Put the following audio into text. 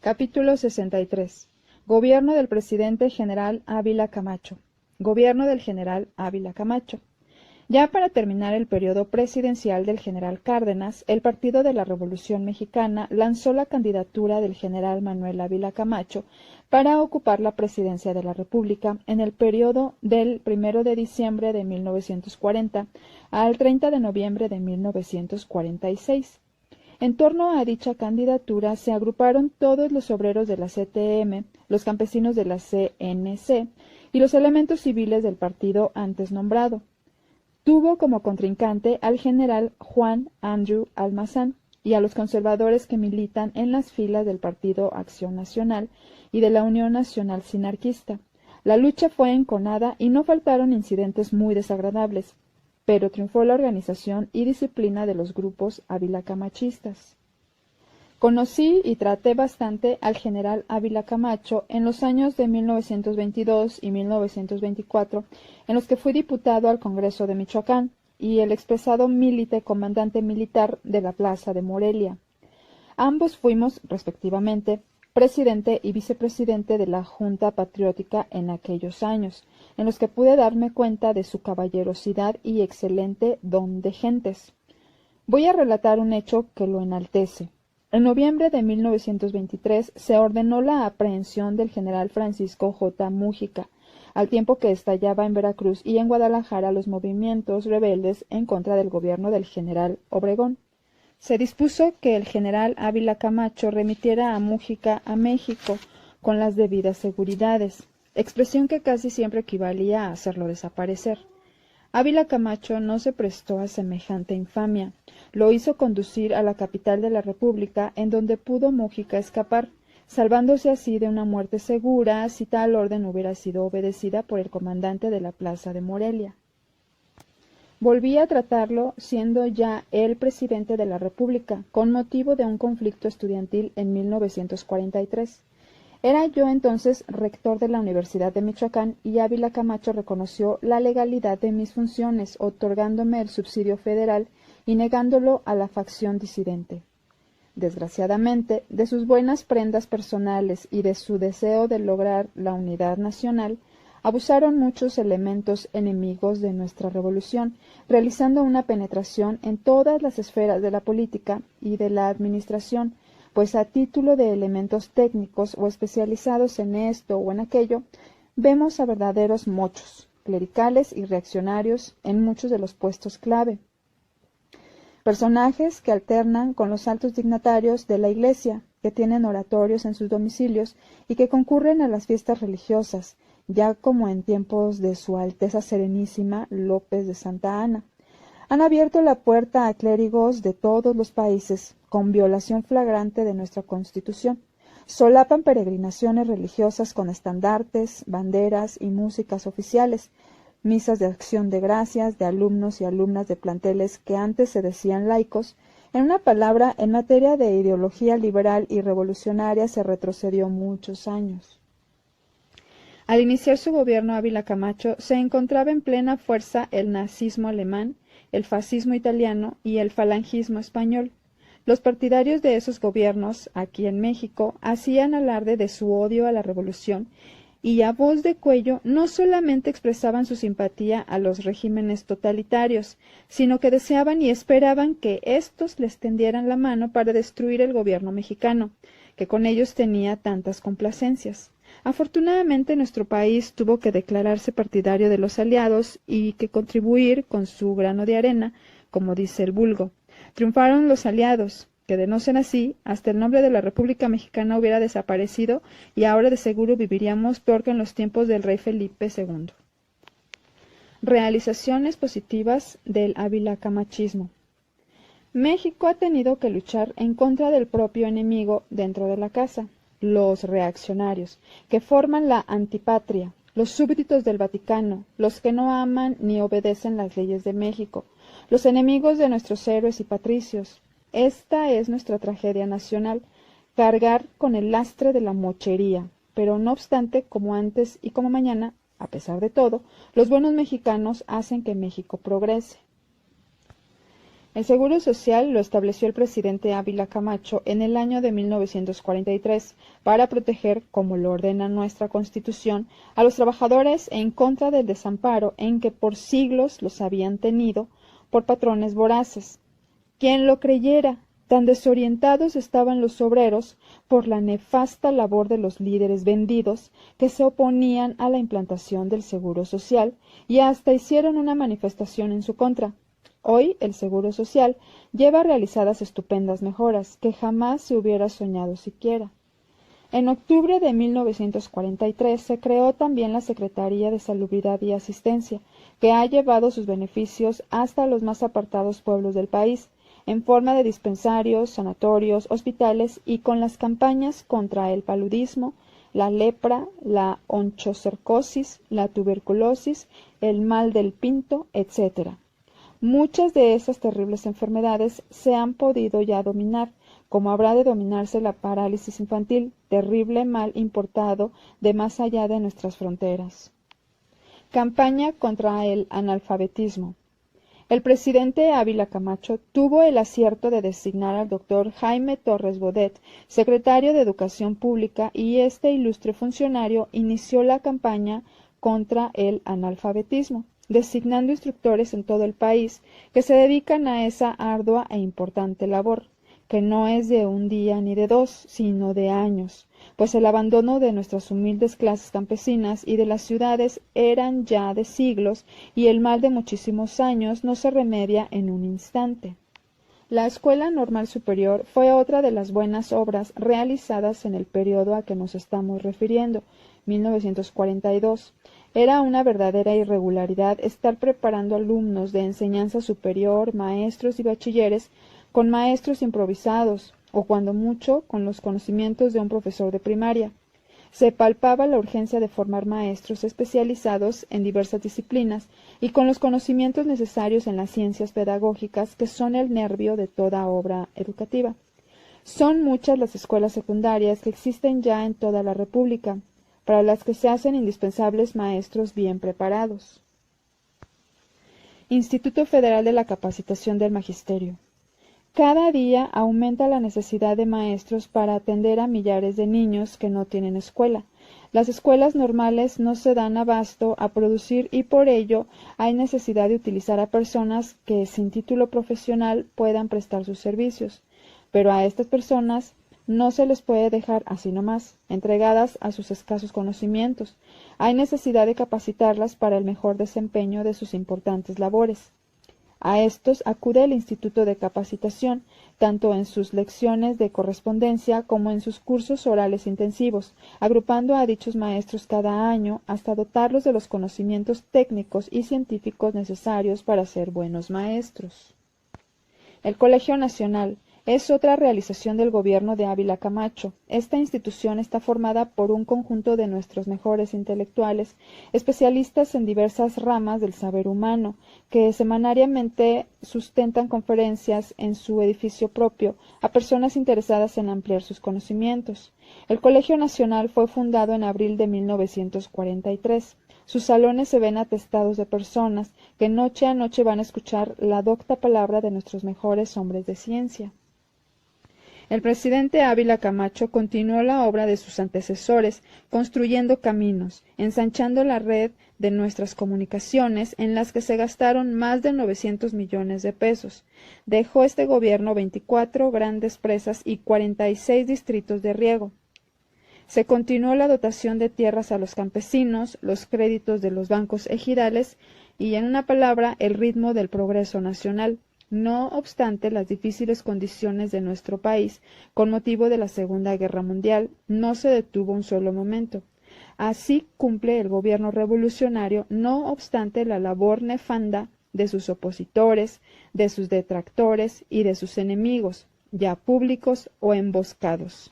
Capítulo 63. Gobierno del presidente general Ávila Camacho. Gobierno del general Ávila Camacho. Ya para terminar el periodo presidencial del general Cárdenas, el Partido de la Revolución Mexicana lanzó la candidatura del general Manuel Ávila Camacho para ocupar la presidencia de la República en el periodo del 1 de diciembre de 1940 al 30 de noviembre de 1946. En torno a dicha candidatura se agruparon todos los obreros de la CTM, los campesinos de la CNC y los elementos civiles del partido antes nombrado. Tuvo como contrincante al general Juan Andrew Almazán y a los conservadores que militan en las filas del Partido Acción Nacional y de la Unión Nacional Sinarquista. La lucha fue enconada y no faltaron incidentes muy desagradables, pero triunfó la organización y disciplina de los grupos avilacamachistas. Conocí y traté bastante al general Ávila Camacho en los años de 1922 y 1924, en los que fui diputado al Congreso de Michoacán y el expresado Milite comandante militar de la Plaza de Morelia. Ambos fuimos, respectivamente, presidente y vicepresidente de la Junta Patriótica en aquellos años, en los que pude darme cuenta de su caballerosidad y excelente don de gentes. Voy a relatar un hecho que lo enaltece. En noviembre de 1923 se ordenó la aprehensión del general Francisco J. Mújica, al tiempo que estallaba en Veracruz y en Guadalajara los movimientos rebeldes en contra del gobierno del general Obregón. Se dispuso que el general Ávila Camacho remitiera a Mújica a México con las debidas seguridades, expresión que casi siempre equivalía a hacerlo desaparecer. Ávila Camacho no se prestó a semejante infamia. Lo hizo conducir a la capital de la República, en donde pudo Mújica escapar, salvándose así de una muerte segura si tal orden hubiera sido obedecida por el comandante de la Plaza de Morelia. Volví a tratarlo siendo ya él presidente de la República, con motivo de un conflicto estudiantil en 1943. Era yo entonces rector de la Universidad de Michoacán y Ávila Camacho reconoció la legalidad de mis funciones, otorgándome el subsidio federal y negándolo a la facción disidente. Desgraciadamente, de sus buenas prendas personales y de su deseo de lograr la unidad nacional, abusaron muchos elementos enemigos de nuestra revolución, realizando una penetración en todas las esferas de la política y de la administración, pues a título de elementos técnicos o especializados en esto o en aquello, vemos a verdaderos mochos, clericales y reaccionarios en muchos de los puestos clave. Personajes que alternan con los altos dignatarios de la Iglesia, que tienen oratorios en sus domicilios y que concurren a las fiestas religiosas, ya como en tiempos de Su Alteza Serenísima López de Santa Anna. Han abierto la puerta a clérigos de todos los países, con violación flagrante de nuestra Constitución. Solapan peregrinaciones religiosas con estandartes, banderas y músicas oficiales, misas de acción de gracias de alumnos y alumnas de planteles que antes se decían laicos. En una palabra, en materia de ideología liberal y revolucionaria se retrocedió muchos años. Al iniciar su gobierno Ávila Camacho se encontraba en plena fuerza el nazismo alemán, el fascismo italiano y el falangismo español. Los partidarios de esos gobiernos, aquí en México, hacían alarde de su odio a la revolución y a voz de cuello no solamente expresaban su simpatía a los regímenes totalitarios, sino que deseaban y esperaban que éstos les tendieran la mano para destruir el gobierno mexicano, que con ellos tenía tantas complacencias. Afortunadamente nuestro país tuvo que declararse partidario de los aliados y que contribuir con su grano de arena, como dice el vulgo. Triunfaron los aliados, que de no ser así, hasta el nombre de la República Mexicana hubiera desaparecido y ahora de seguro viviríamos peor que en los tiempos del rey Felipe II. Realizaciones positivas del avilacamachismo. México ha tenido que luchar en contra del propio enemigo dentro de la casa, los reaccionarios, que forman la antipatria, los súbditos del Vaticano, los que no aman ni obedecen las leyes de México, los enemigos de nuestros héroes y patricios. Esta es nuestra tragedia nacional, cargar con el lastre de la mochería, pero no obstante, como antes y como mañana, a pesar de todo, los buenos mexicanos hacen que México progrese. El Seguro Social lo estableció el presidente Ávila Camacho en el año de 1943 para proteger, como lo ordena nuestra Constitución, a los trabajadores en contra del desamparo en que por siglos los habían tenido por patrones voraces. ¿Quién lo creyera? Tan desorientados estaban los obreros por la nefasta labor de los líderes vendidos que se oponían a la implantación del Seguro Social y hasta hicieron una manifestación en su contra. Hoy el Seguro Social lleva realizadas estupendas mejoras que jamás se hubiera soñado siquiera. En octubre de 1943 se creó también la Secretaría de Salubridad y Asistencia, que ha llevado sus beneficios hasta los más apartados pueblos del país, en forma de dispensarios, sanatorios, hospitales y con las campañas contra el paludismo, la lepra, la onchocercosis, la tuberculosis, el mal del pinto, etc. Muchas de esas terribles enfermedades se han podido ya dominar, como habrá de dominarse la parálisis infantil, terrible mal importado de más allá de nuestras fronteras. Campaña contra el analfabetismo. El presidente Ávila Camacho tuvo el acierto de designar al doctor Jaime Torres Bodet, secretario de Educación Pública, y este ilustre funcionario inició la campaña contra el analfabetismo, designando instructores en todo el país que se dedican a esa ardua e importante labor, que no es de un día ni de dos, sino de años, pues el abandono de nuestras humildes clases campesinas y de las ciudades eran ya de siglos y el mal de muchísimos años no se remedia en un instante. La Escuela Normal Superior fue otra de las buenas obras realizadas en el periodo a que nos estamos refiriendo, 1942. Era una verdadera irregularidad estar preparando alumnos de enseñanza superior, maestros y bachilleres, con maestros improvisados, o cuando mucho, con los conocimientos de un profesor de primaria. Se palpaba la urgencia de formar maestros especializados en diversas disciplinas y con los conocimientos necesarios en las ciencias pedagógicas, que son el nervio de toda obra educativa. Son muchas las escuelas secundarias que existen ya en toda la República, para las que se hacen indispensables maestros bien preparados. Instituto Federal de la Capacitación del Magisterio. Cada día aumenta la necesidad de maestros para atender a millares de niños que no tienen escuela. Las escuelas normales no se dan abasto a producir y por ello hay necesidad de utilizar a personas que sin título profesional puedan prestar sus servicios. Pero a estas personas no se les puede dejar así nomás, entregadas a sus escasos conocimientos. Hay necesidad de capacitarlas para el mejor desempeño de sus importantes labores. A estos acude el Instituto de Capacitación, tanto en sus lecciones de correspondencia como en sus cursos orales intensivos, agrupando a dichos maestros cada año hasta dotarlos de los conocimientos técnicos y científicos necesarios para ser buenos maestros. El Colegio Nacional es otra realización del gobierno de Ávila Camacho. Esta institución está formada por un conjunto de nuestros mejores intelectuales, especialistas en diversas ramas del saber humano, que semanariamente sustentan conferencias en su edificio propio a personas interesadas en ampliar sus conocimientos. El Colegio Nacional fue fundado en abril de 1943. Sus salones se ven atestados de personas que noche a noche van a escuchar la docta palabra de nuestros mejores hombres de ciencia. El presidente Ávila Camacho continuó la obra de sus antecesores, construyendo caminos, ensanchando la red de nuestras comunicaciones, en las que se gastaron más de 900 millones de pesos. Dejó este gobierno 24 grandes presas y 46 distritos de riego. Se continuó la dotación de tierras a los campesinos, los créditos de los bancos ejidales y, en una palabra, el ritmo del progreso nacional. No obstante las difíciles condiciones de nuestro país, con motivo de la Segunda Guerra Mundial, no se detuvo un solo momento. Así cumple el gobierno revolucionario, no obstante la labor nefanda de sus opositores, de sus detractores y de sus enemigos, ya públicos o emboscados.